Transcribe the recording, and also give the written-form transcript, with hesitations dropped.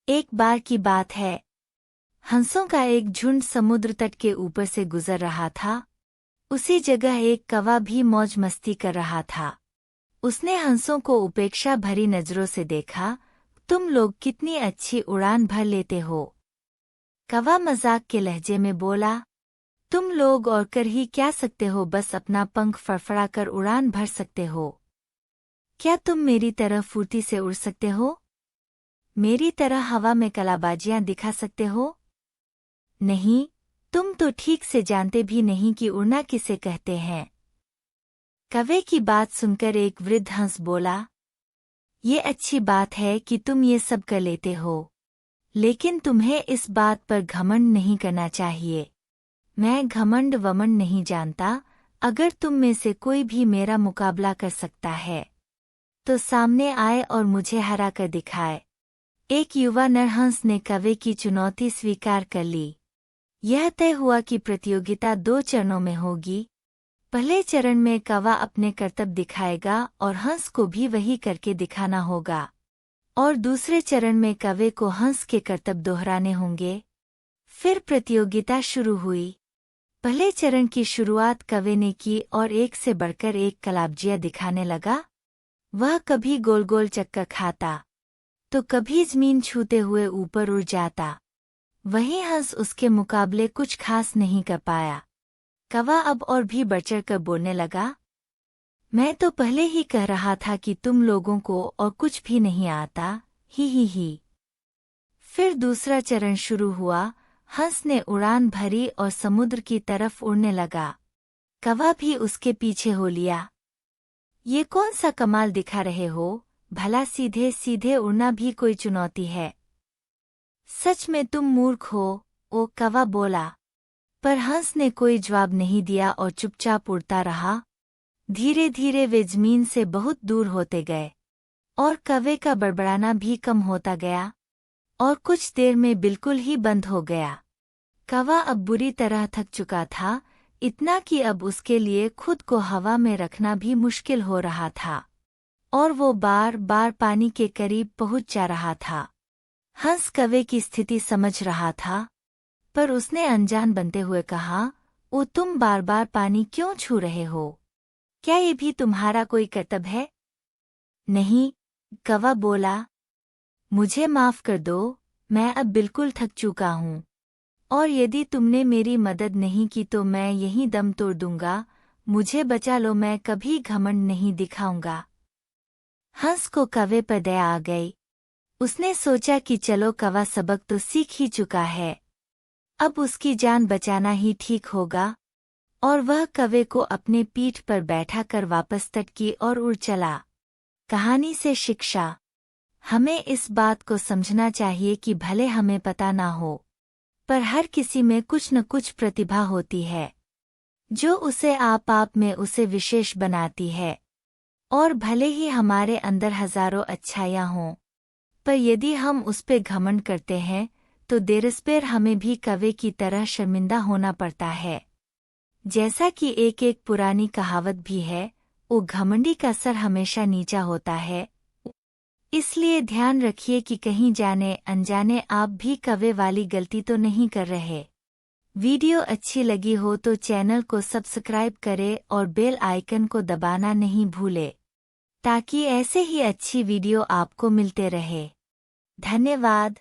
एक बार की बात है, हंसों का एक झुंड समुद्र तट के ऊपर से गुजर रहा था। उसी जगह एक कौवा भी मौज मस्ती कर रहा था। उसने हंसों को उपेक्षा भरी नजरों से देखा। तुम लोग कितनी अच्छी उड़ान भर लेते हो। कौवा मजाक के लहजे में बोला, तुम लोग और कर ही क्या सकते हो, बस अपना पंख फड़फड़ा कर उड़ान भर सकते हो। क्या तुम मेरी तरह फुर्ती से उड़ सकते हो? मेरी तरह हवा में कलाबाजियां दिखा सकते हो? नहीं, तुम तो ठीक से जानते भी नहीं कि उड़ना किसे कहते हैं। कौवे की बात सुनकर एक वृद्ध हंस बोला, ये अच्छी बात है कि तुम ये सब कर लेते हो, लेकिन तुम्हें इस बात पर घमंड नहीं करना चाहिए। मैं घमंड वमंड नहीं जानता। अगर तुम में से कोई भी मेरा मुकाबला कर सकता है तो सामने आए और मुझे हरा कर दिखाए। एक युवा नरहंस ने कौवे की चुनौती स्वीकार कर ली। यह तय हुआ कि प्रतियोगिता 2 चरणों में होगी। पहले चरण में कौवा अपने करतब दिखाएगा और हंस को भी वही करके दिखाना होगा, और दूसरे चरण में कौवे को हंस के करतब दोहराने होंगे। फिर प्रतियोगिता शुरू हुई। पहले चरण की शुरुआत कौवे ने की और एक से बढ़कर एक कलाबाजियां दिखाने लगा। वह कभी गोल गोल चक्कर खाता तो कभी जमीन छूते हुए ऊपर उड़ जाता। वहीं हंस उसके मुकाबले कुछ खास नहीं कर पाया। कौवा अब और भी बढ़-चढ़ कर बोलने लगा, मैं तो पहले ही कह रहा था कि तुम लोगों को और कुछ भी नहीं आता, ही। फिर दूसरा चरण शुरू हुआ। हंस ने उड़ान भरी और समुद्र की तरफ उड़ने लगा। कौवा भी उसके पीछे हो लिया। ये कौन सा कमाल दिखा रहे हो? भला सीधे सीधे उड़ना भी कोई चुनौती है? सच में तुम मूर्ख हो, ओ कौवा बोला। पर हंस ने कोई जवाब नहीं दिया और चुपचाप उड़ता रहा। धीरे धीरे वे जमीन से बहुत दूर होते गए और कौवे का बड़बड़ाना भी कम होता गया और कुछ देर में बिल्कुल ही बंद हो गया। कौवा अब बुरी तरह थक चुका था, इतना कि अब उसके लिए खुद को हवा में रखना भी मुश्किल हो रहा था और वो बार बार पानी के करीब पहुंच जा रहा था। हंस कौवे की स्थिति समझ रहा था, पर उसने अनजान बनते हुए कहा, ओ तुम बार बार पानी क्यों छू रहे हो? क्या ये भी तुम्हारा कोई कर्तव्य है? नहीं, कौवा बोला, मुझे माफ कर दो, मैं अब बिल्कुल थक चुका हूँ, और यदि तुमने मेरी मदद नहीं की तो मैं यहीं दम तोड़ दूंगा। मुझे बचा लो, मैं कभी घमंड नहीं दिखाऊंगा। हंस को कौवे पर दया आ गई। उसने सोचा कि चलो कौवा सबक तो सीख ही चुका है, अब उसकी जान बचाना ही ठीक होगा, और वह कौवे को अपने पीठ पर बैठा कर वापस तट की ओर उड़ चला। कहानी से शिक्षा, हमें इस बात को समझना चाहिए कि भले हमें पता ना हो, पर हर किसी में कुछ न कुछ प्रतिभा होती है जो उसे आप में उसे विशेष बनाती है। और भले ही हमारे अंदर हजारों अच्छाइयाँ हों, पर यदि हम उस पे घमंड करते हैं तो देरस्पेर हमें भी कौवे की तरह शर्मिंदा होना पड़ता है। जैसा कि एक पुरानी कहावत भी है, वो घमंडी का सर हमेशा नीचा होता है। इसलिए ध्यान रखिए कि कहीं जाने अनजाने आप भी कौवे वाली गलती तो नहीं कर रहे। वीडियो अच्छी लगी हो तो चैनल को सब्सक्राइब करें और बेल आइकन को दबाना नहीं भूले, ताकि ऐसे ही अच्छी वीडियो आपको मिलते रहे। धन्यवाद।